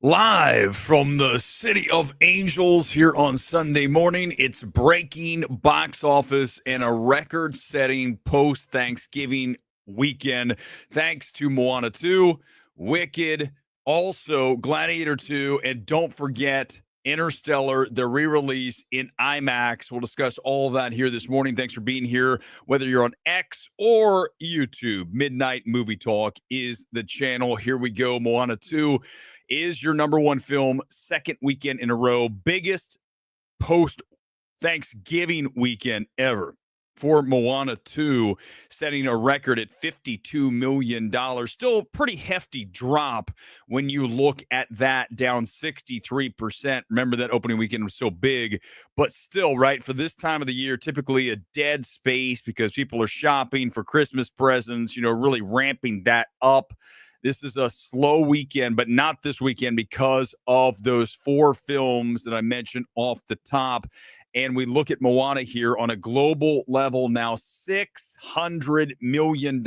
Live from the City of Angels here on Sunday morning, it's breaking box office and a record setting post Thanksgiving weekend. Thanks to Moana 2, Wicked, also Gladiator 2, and don't forget Interstellar, the re release in IMAX. We'll discuss all of that here this morning. Thanks for being here, whether you're on X or YouTube. Midnight Movie Talk is the channel. Here we go. Moana 2 is your number one film, second weekend in a row, biggest post Thanksgiving weekend ever for Moana 2, setting a record at $52 million. Still a pretty hefty drop when you look at that, down 63%. Remember, that opening weekend was so big, but still, right, for this time of the year, typically a dead space because people are shopping for Christmas presents, really ramping that up. This is a slow weekend, but not this weekend because of those four films that I mentioned off the top. And we look at Moana here on a global level now, $600 million.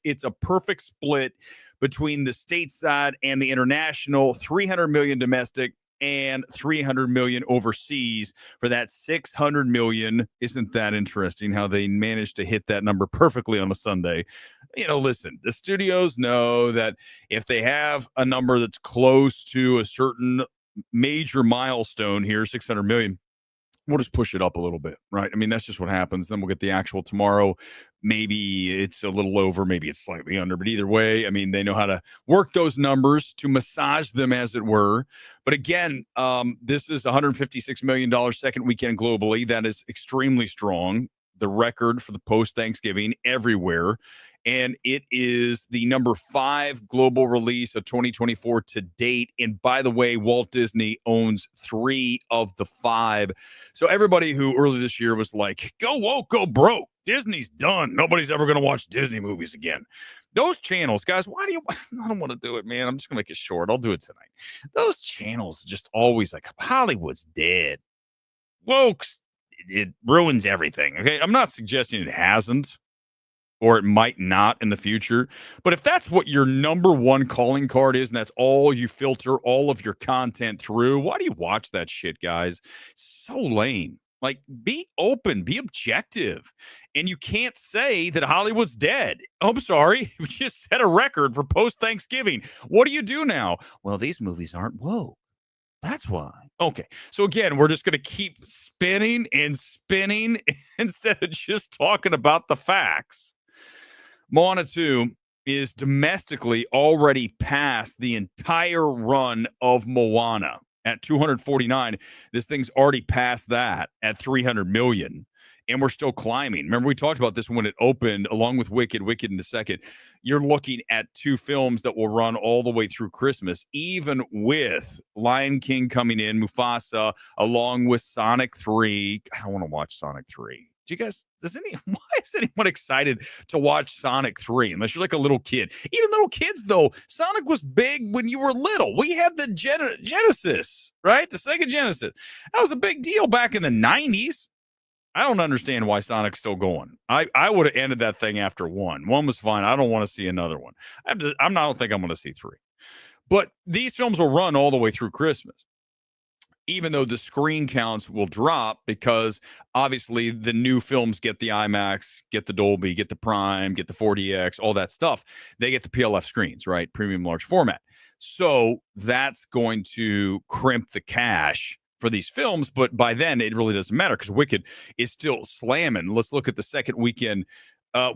It's a perfect split between the stateside and the international, $300 million domestic and $300 million overseas for that $600 million. Isn't that interesting how they managed to hit that number perfectly on a Sunday? Listen, the studios know that if they have a number that's close to a certain major milestone here, 600 million, we'll just push it up a little bit, right? I mean, that's just what happens. Then we'll get the actual tomorrow. Maybe it's a little over, maybe it's slightly under, but either way, I mean, they know how to work those numbers to massage them, as it were. But again, this is $156 million second weekend globally. That is extremely strong. The record for the post-Thanksgiving everywhere. And it is the number 5 global release of 2024 to date. And by the way, Walt Disney owns 3 of the 5. So everybody who early this year was like, go woke, go broke. Disney's done. Nobody's ever going to watch Disney movies again. Those channels, guys, I don't want to do it, man. I'm just going to make it short. I'll do it tonight. Those channels just always like, Hollywood's dead. Woke's it ruins everything. Okay. I'm not suggesting it hasn't or it might not in the future. But if that's what your number one calling card is and that's all you filter all of your content through, why do you watch that shit, guys? So lame. Like, be open, be objective. And you can't say that Hollywood's dead. Oh, I'm sorry. We just set a record for post-Thanksgiving. What do you do now? Well, these movies aren't woke. That's why. Okay. So again, we're just going to keep spinning and spinning instead of just talking about the facts. Moana 2 is domestically already past the entire run of Moana at 249. This thing's already past that at 300 million. And we're still climbing. Remember, we talked about this when it opened, along with Wicked in the second. You're looking at 2 films that will run all the way through Christmas, even with Lion King coming in, Mufasa, along with Sonic 3. I don't want to watch Sonic 3. Do you guys, why is anyone excited to watch Sonic 3? Unless you're like a little kid. Even little kids, though, Sonic was big when you were little. We had the Genesis, right? The Sega Genesis. That was a big deal back in the 90s. I don't understand why Sonic's still going. I would have ended that thing after 1. 1 was fine. I don't want to see another one. I don't think I'm going to see 3. But these films will run all the way through Christmas, even though the screen counts will drop because obviously the new films get the IMAX, get the Dolby, get the Prime, get the 4DX, all that stuff. They get the PLF screens, right? Premium large format. So that's going to crimp the cash for these films, but by then it really doesn't matter because Wicked is still slamming. Let's look at the second weekend.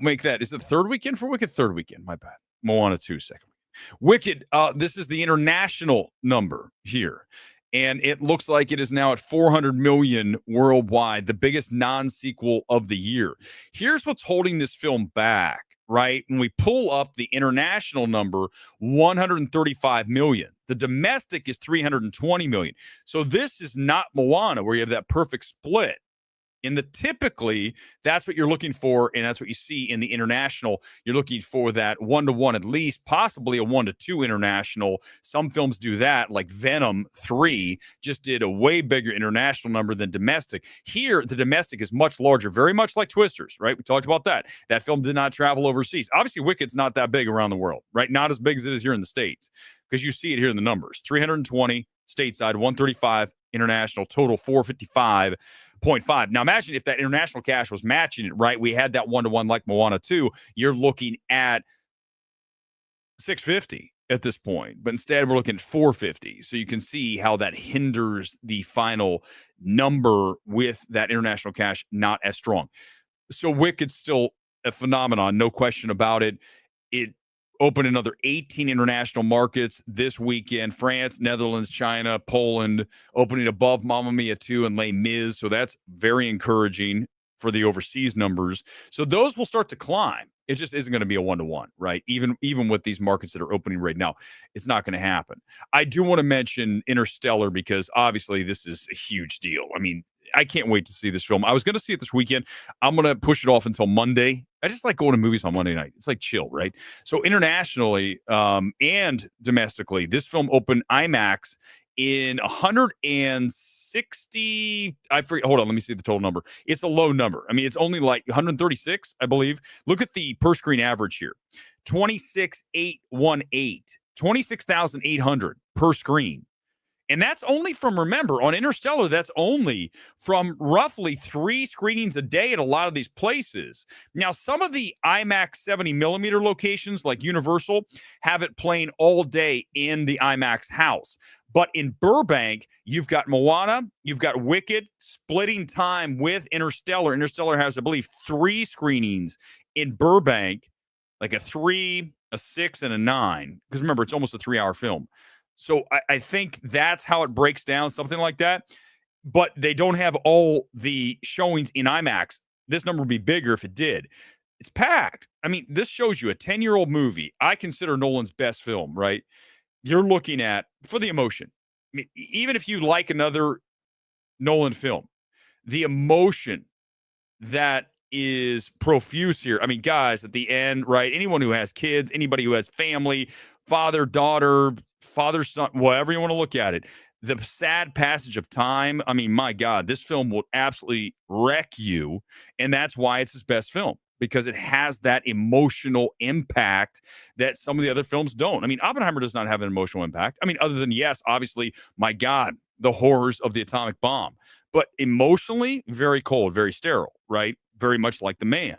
Make that, is it third weekend for Wicked? Third weekend, my bad. Moana 2 second weekend. Wicked, this is the international number here. And it looks like it is now at 400 million worldwide, the biggest non-sequel of the year. Here's what's holding this film back, right? When we pull up the international number, 135 million. The domestic is 320 million. So this is not Moana where you have that perfect split. Typically, that's what you're looking for, and that's what you see in the international. You're looking for that 1-to-1 at least, possibly a 1-to-2 international. Some films do that, like Venom 3 just did a way bigger international number than domestic. Here, the domestic is much larger, very much like Twisters, right? We talked about that. That film did not travel overseas. Obviously, Wicked's not that big around the world, right? Not as big as it is here in the States, because you see it here in the numbers. 320 stateside, 135 international, total 455.5. Now imagine if that international cash was matching it, right? We had that 1-to-1 like Moana 2. You're looking at 650 at this point, but instead we're looking at 450. So you can see how that hinders the final number with that international cash not as strong. So Wicked's still a phenomenon, no question about it. It opened another 18 international markets this weekend. France, Netherlands, China, Poland, opening above Mamma Mia 2 and Les Mis. So that's very encouraging for the overseas numbers. So those will start to climb. It just isn't going to be a 1-to-1, right? Even with these markets that are opening right now, it's not going to happen. I do want to mention Interstellar because obviously this is a huge deal. I mean, I can't wait to see this film. I was going to see it this weekend. I'm going to push it off until Monday. I just like going to movies on Monday night. It's like chill, right? So internationally and domestically, this film opened IMAX in 160. I forget. Hold on. Let me see the total number. It's a low number. I mean, it's only like 136, I believe. Look at the per screen average here. 26,818. 26,800 per screen. And that's only from, remember, on Interstellar, that's only from roughly 3 screenings a day at a lot of these places. Now, some of the IMAX 70 millimeter locations like Universal have it playing all day in the IMAX house. But in Burbank, you've got Moana, you've got Wicked splitting time with Interstellar. Interstellar has, I believe, 3 screenings in Burbank, like a 3, a 6, and a 9. Because remember, it's almost a 3-hour film. So I think that's how it breaks down, something like that. But they don't have all the showings in IMAX. This number would be bigger if it did. It's packed. I mean, this shows you a 10-year-old movie. I consider Nolan's best film, right? You're looking at, for the emotion. I mean, even if you like another Nolan film, the emotion that is profuse here. I mean, guys, at the end, right? Anyone who has kids, anybody who has family, father, daughter, father, son, whatever you want to look at it, the sad passage of time. I mean, my God, this film will absolutely wreck you. And that's why it's his best film, because it has that emotional impact that some of the other films don't. I mean, Oppenheimer does not have an emotional impact. I mean, other than, yes, obviously, my God, the horrors of the atomic bomb. But emotionally, very cold, very sterile, right? Very much like The Man.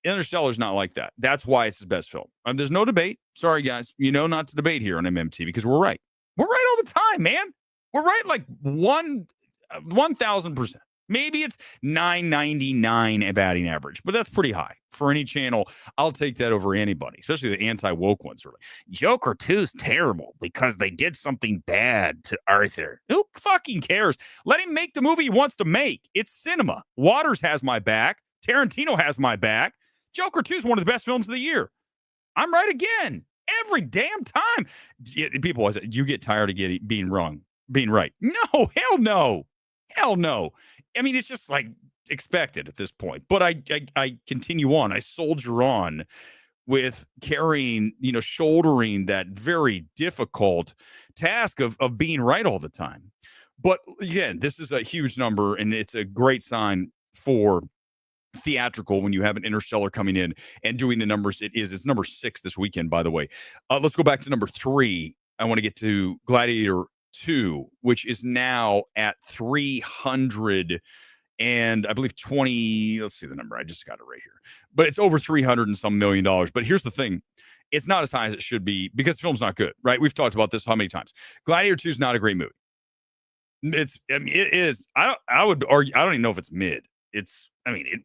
Interstellar's not like that. That's why it's his best film. There's no debate. Sorry, guys. You know not to debate here on MMT because we're right. We're right all the time, man. We're right like 1,000%. Maybe it's 999 at batting average, but that's pretty high for any channel. I'll take that over anybody, especially the anti-woke ones. Are like, Joker 2 is terrible because they did something bad to Arthur. Who fucking cares? Let him make the movie he wants to make. It's cinema. Waters has my back. Tarantino has my back. Joker 2 is one of the best films of the year. I'm right again. Every damn time. People always say, you get tired of being wrong, being right. No, hell no. Hell no. I mean, it's just like expected at this point. But I continue on. I soldier on with carrying, shouldering that very difficult task of being right all the time. But again, this is a huge number, and it's a great sign for theatrical when you have an Interstellar coming in and doing the numbers it is. It's number 6 this weekend, by the way. Let's go back to number 3. I want to get to Gladiator 2, which is now at 300 and I believe 20. Let's see the number. I just got it right here. But it's over 300 and some $million. But here's the thing. It's not as high as it should be because the film's not good, right? We've talked about this how many times. Gladiator 2 is not a great movie. It is. I would argue. I don't even know if it's mid. It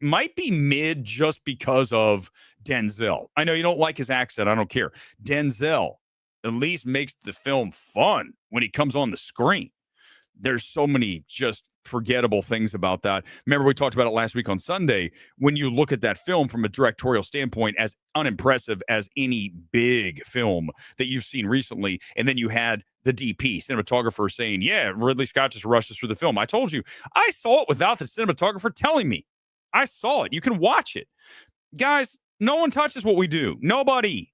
might be mid just because of Denzel. I know you don't like his accent. I don't care. Denzel at least makes the film fun when he comes on the screen. there's so many just forgettable things about that. Remember, we talked about it last week on Sunday. When you look at that film from a directorial standpoint, as unimpressive as any big film that you've seen recently, and then you had the DP, cinematographer, saying, yeah, Ridley Scott just rushes through the film. I told you, I saw it without the cinematographer telling me. I saw it. You can watch it. Guys, no one touches what we do. Nobody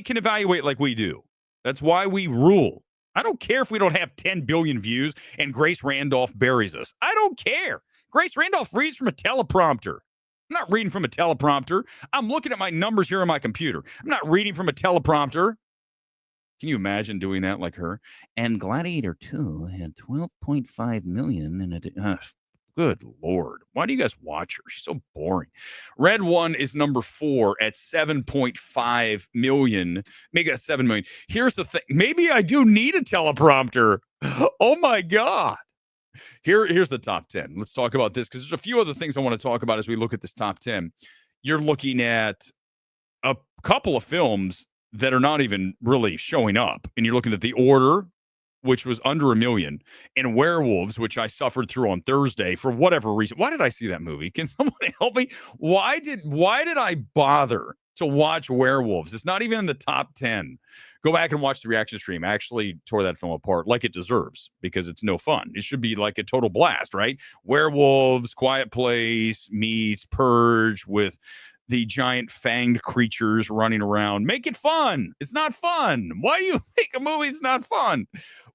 can evaluate like we do. That's why we rule. I don't care if we don't have 10 billion views and Grace Randolph buries us. I don't care. Grace Randolph reads from a teleprompter. I'm not reading from a teleprompter. I'm looking at my numbers here on my computer. I'm not reading from a teleprompter. Can you imagine doing that like her? And Gladiator 2 had 12.5 million in it. Good Lord. Why do you guys watch her? She's so boring. Red One is number 4 at 7.5 million. Make it 7 million. Here's the thing. Maybe I do need a teleprompter. Oh my God. Here's the top 10. Let's talk about this because there's a few other things I want to talk about as we look at this top 10. You're looking at a couple of films that are not even really showing up. And you're looking at The Order, which was under 1 million, and Werewolves, which I suffered through on Thursday for whatever reason. Why did I see that movie? Can someone help me? Why did I bother to watch Werewolves? It's not even in the top 10. Go back and watch the reaction stream. I actually tore that film apart like it deserves because it's no fun. It should be like a total blast, right? Werewolves, Quiet Place meets Purge with the giant fanged creatures running around. Make it fun. It's not fun. Why do you make a movie that's not fun?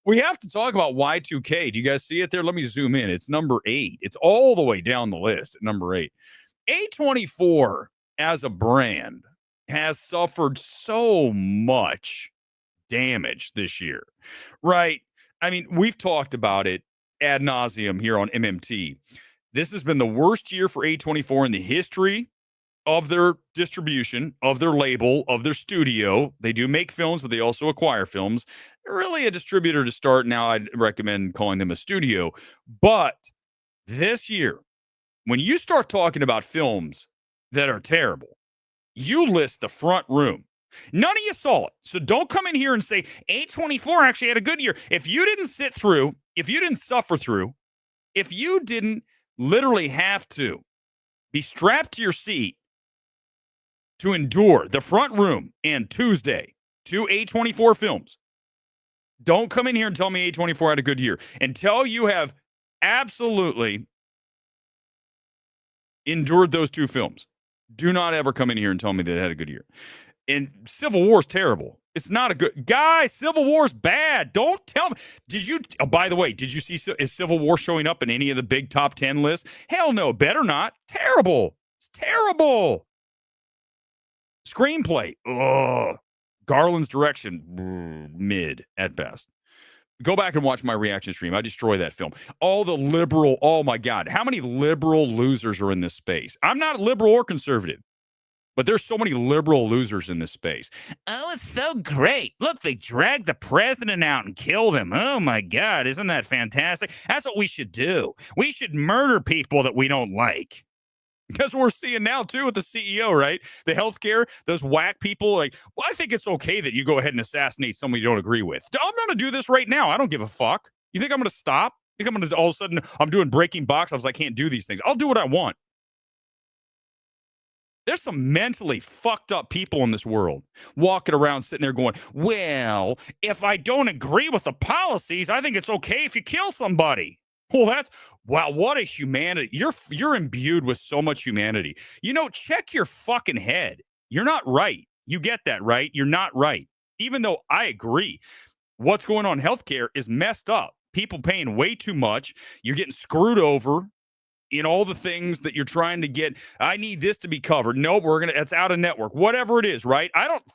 We have to talk about Y2K. Do you guys see it there? Let me zoom in. It's number 8. It's all the way down the list at number 8. A24 as a brand has suffered so much damage this year, right? I mean, we've talked about it ad nauseum here on MMT. This has been the worst year for A24 in the history of their distribution, of their label, of their studio. They do make films, but they also acquire films. They're really a distributor to start. Now I'd recommend calling them a studio. But this year, when you start talking about films that are terrible, you list the front room. None of you saw it. So don't come in here and say A24 actually had a good year. If you didn't sit through, if you didn't suffer through, if you didn't literally have to be strapped to your seat to endure the front room and Tuesday, 2 A24 films. Don't come in here and tell me A24 had a good year. Until you have absolutely endured those 2 films, do not ever come in here and tell me that it had a good year. And Civil War is terrible. It's not a good... Guys, Civil War is bad. Don't tell me. Did you... Oh, by the way, did you see... Is Civil War showing up in any of the big top 10 lists? Hell no. Better not. Terrible. It's terrible. Screenplay, Garland's direction, mid at best. Go back and watch my reaction stream. I destroy that film. All the liberal, oh my God, how many liberal losers are in this space? I'm not liberal or conservative, but there's so many liberal losers in this space. Oh, it's so great. Look, they dragged the president out and killed him. Oh my God, isn't that fantastic? That's what we should do. We should murder people that we don't like. Because we're seeing now, too, with the CEO, right? The healthcare, those whack people, like, well, I think it's okay that you go ahead and assassinate someone you don't agree with. I'm going to do this right now. I don't give a fuck. You think I'm going to stop? You think I'm going to, all of a sudden, I'm doing breaking box office. I can't do these things. I'll do what I want. There's some mentally fucked up people in this world walking around sitting there going, well, if I don't agree with the policies, I think it's okay if you kill somebody. Well, that's wow. What a humanity. You're imbued with so much humanity. You know, check your fucking head. You're not right. You get that, right? You're not right. Even though I agree, what's going on in healthcare is messed up. People paying way too much. You're getting screwed over in all the things that you're trying to get. I need this to be covered. No, it's out of network. Whatever it is, right?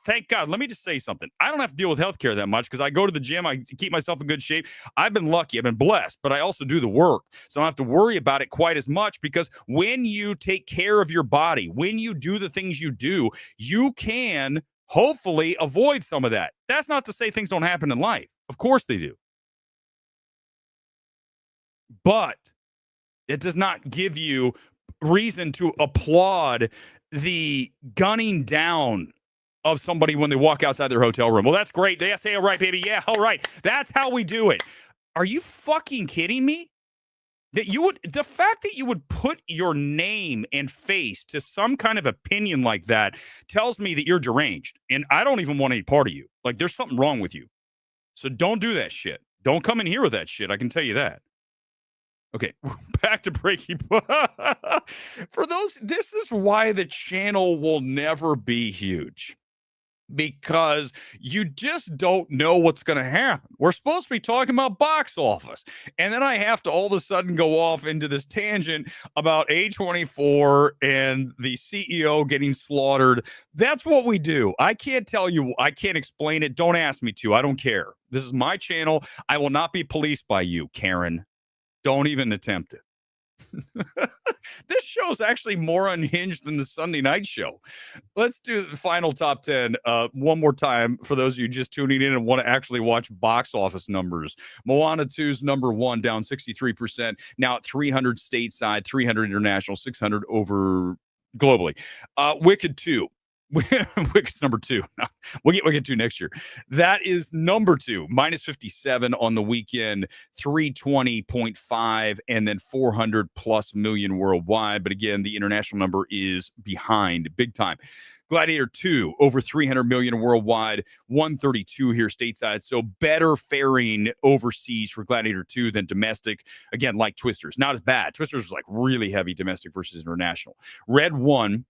Thank God. Let me just say something. I don't have to deal with healthcare that much because I go to the gym. I keep myself in good shape. I've been lucky. I've been blessed, but I also do the work. So I don't have to worry about it quite as much because when you take care of your body, when you do the things you do, you can hopefully avoid some of that. That's not to say things don't happen in life. Of course they do. But it does not give you reason to applaud the gunning down of somebody when they walk outside their hotel room. Well, that's great. They say, all right, baby. Yeah, all right. That's how we do it. Are you fucking kidding me? The fact that you would put your name and face to some kind of opinion like that tells me that you're deranged, and I don't even want any part of you. Like, there's something wrong with you. So don't do that shit. Don't come in here with that shit. I can tell you that. Okay, back to breaking. For those, this is why the channel will never be huge, because you just don't know what's going to happen. We're supposed to be talking about box office, and then I have to all of a sudden go off into this tangent about A24 and the CEO getting slaughtered. That's what we do. I can't tell you. I can't explain it. Don't ask me to. I don't care. This is my channel. I will not be policed by you, Karen. Don't even attempt it. This show's actually more unhinged than the Sunday night show. Let's do the final top 10 one more time for those of you just tuning in and want to actually watch box office numbers. Moana 2's number one, down 63%. Now at 300 stateside, 300 international, 600 over globally. Wicked 2. Wicked's number 2. We'll get Wicked 2 next year. That is number 2, minus 57 on the weekend, 320.5, and then 400 plus million worldwide. But again, the international number is behind big time. Gladiator 2, over 300 million worldwide, 132 here stateside. So better faring overseas for Gladiator 2 than domestic. Again, like Twisters. Not as bad. Twisters was like really heavy domestic versus international. Red 1,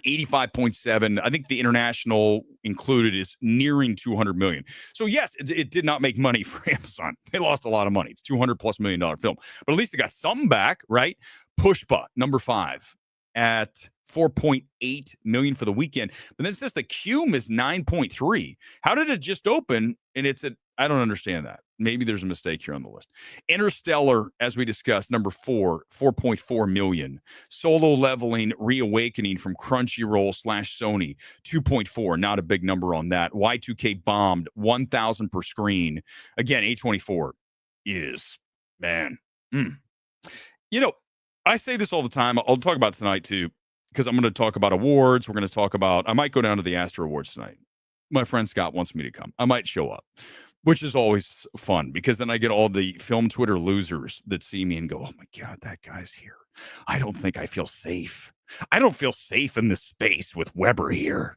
85.7. I think the international included is nearing 200 million. So yes, it did not make money for Amazon. They lost a lot of money. It's $200 plus million film, but at least it got something back, right? Pushpa, number 5 at 4.8 million for the weekend. But then it says the Cume is 9.3. How did it just open? And it's I don't understand that. Maybe there's a mistake here on the list. Interstellar, as we discussed, number 4, 4.4 million. Solo Leveling, Reawakening from Crunchyroll / Sony, 2.4. Not a big number on that. Y2K Bombed, 1,000 per screen. Again, A24 is, man. You know, I say this all the time. I'll talk about it tonight too, because I'm going to talk about awards. We're going to talk about, I might go down to the Astor Awards tonight. My friend Scott wants me to come. I might show up, which is always fun because then I get all the film Twitter losers that see me and go, oh my God, that guy's here. I don't think I feel safe. I don't feel safe in this space with Weber here.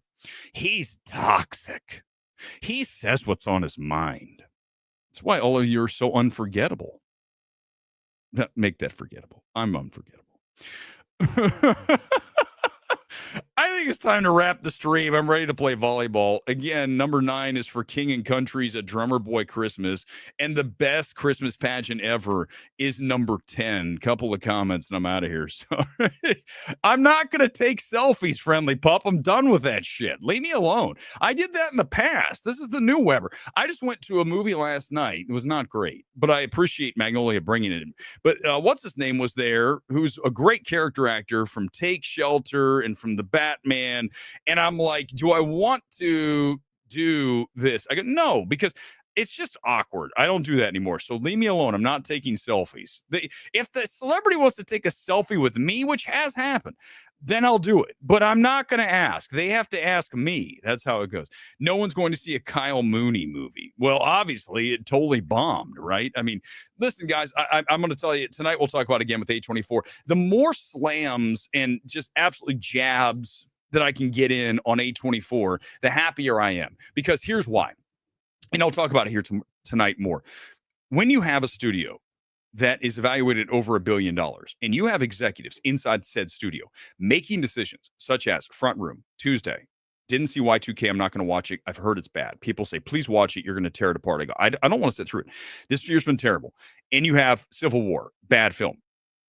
He's toxic. He says what's on his mind. That's why all of you are so unforgettable. Make that forgettable. I'm unforgettable. I think it's time to wrap the stream. I'm ready to play volleyball. Again, number 9 is for King and Country's A Drummer Boy Christmas. And the best Christmas pageant ever is number 10. Couple of comments and I'm out of here. So I'm not going to take selfies, friendly pup. I'm done with that shit. Leave me alone. I did that in the past. This is the new Weber. I just went to a movie last night. It was not great, but I appreciate Magnolia bringing it in. But what's his name was there, who's a great character actor from Take Shelter and from the Batman. And I'm like, do I want to do this? I go, no, because it's just awkward. I don't do that anymore. So leave me alone. I'm not taking selfies. If the celebrity wants to take a selfie with me, which has happened, then I'll do it. But I'm not going to ask. They have to ask me. That's how it goes. No one's going to see a Kyle Mooney movie. Well, obviously, it totally bombed, right? I mean, listen, guys, I'm going to tell you, tonight we'll talk about again with A24. The more slams and just absolutely jabs that I can get in on A24, the happier I am. Because here's why. And I'll talk about it here tonight more. When you have a studio that is evaluated over $1 billion and you have executives inside said studio making decisions such as Front Room, Tuesday, didn't see Y2K, I'm not going to watch it. I've heard it's bad. People say, please watch it. You're going to tear it apart. I go, I don't want to sit through it. This year's been terrible. And you have Civil War, bad film.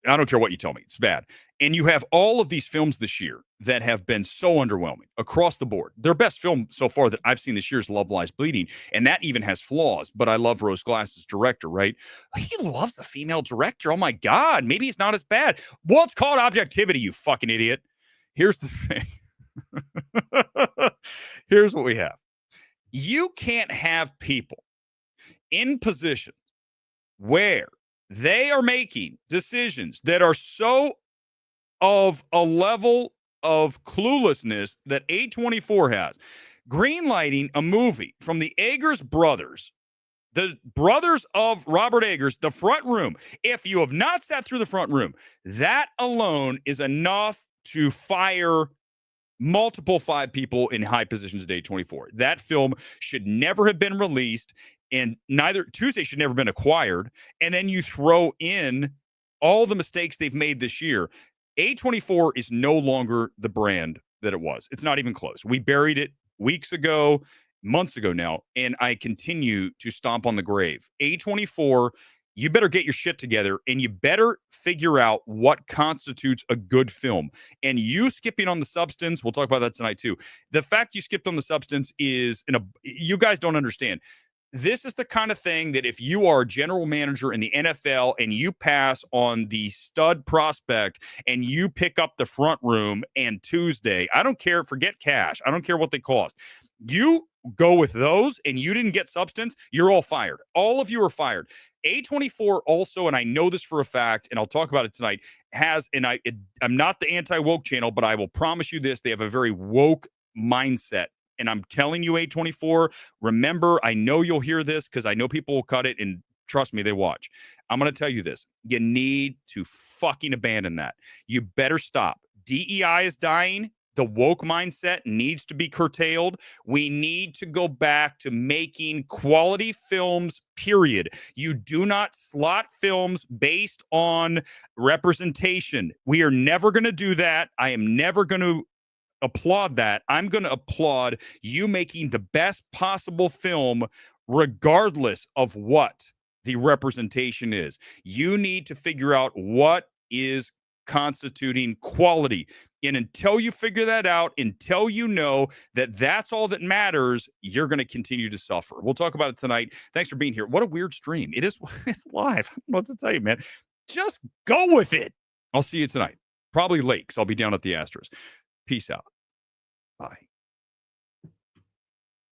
I don't care what you tell me. It's bad. And you have all of these films this year that have been so underwhelming across the board. Their best film so far that I've seen this year is Love Lies Bleeding. And that even has flaws. But I love Rose Glass's director, right? He loves a female director. Oh, my God. Maybe it's not as bad. Well, it's called objectivity, you fucking idiot. Here's the thing. Here's what we have. You can't have people in positions where they are making decisions that are so of a level of cluelessness that A24 has. Greenlighting a movie from the Eggers brothers The brothers of Robert Eggers, The Front Room. If you have not sat through The Front Room, that alone is enough to fire multiple 5 people in high positions at age 24. That film should never have been released, and neither Tuesday should never have been acquired. And then you throw in all the mistakes they've made this year. A24 is no longer the brand that it was. It's not even close. We buried it weeks ago, months ago now, and I continue to stomp on the grave. A24, you better get your shit together and you better figure out what constitutes a good film. And you skipping on the substance, we'll talk about that tonight too. The fact you skipped on the substance is you guys don't understand. This is the kind of thing that if you are a general manager in the NFL and you pass on the stud prospect and you pick up The Front Room and Tuesday, I don't care, forget cash. I don't care what they cost. You go with those and you didn't get substance, you're all fired. All of you are fired. A24 also, and I know this for a fact, and I'll talk about it tonight, has, and I'm not the anti-woke channel, but I will promise you this, they have a very woke mindset. And I'm telling you, A24, remember, I know you'll hear this because I know people will cut it, and trust me, they watch. I'm going to tell you this. You need to fucking abandon that. You better stop. DEI is dying. The woke mindset needs to be curtailed. We need to go back to making quality films, period. You do not slot films based on representation. We are never going to do that. I am never going to applaud that. I'm going to applaud you making the best possible film regardless of what the representation is. You need to figure out what is constituting quality. And until you figure that out, until you know that that's all that matters, you're going to continue to suffer. We'll talk about it tonight. Thanks for being here. What a weird stream. It's live. I don't know what to tell you, man. Just go with it. I'll see you tonight. Probably late because I'll be down at the Astros. Peace out. Bye.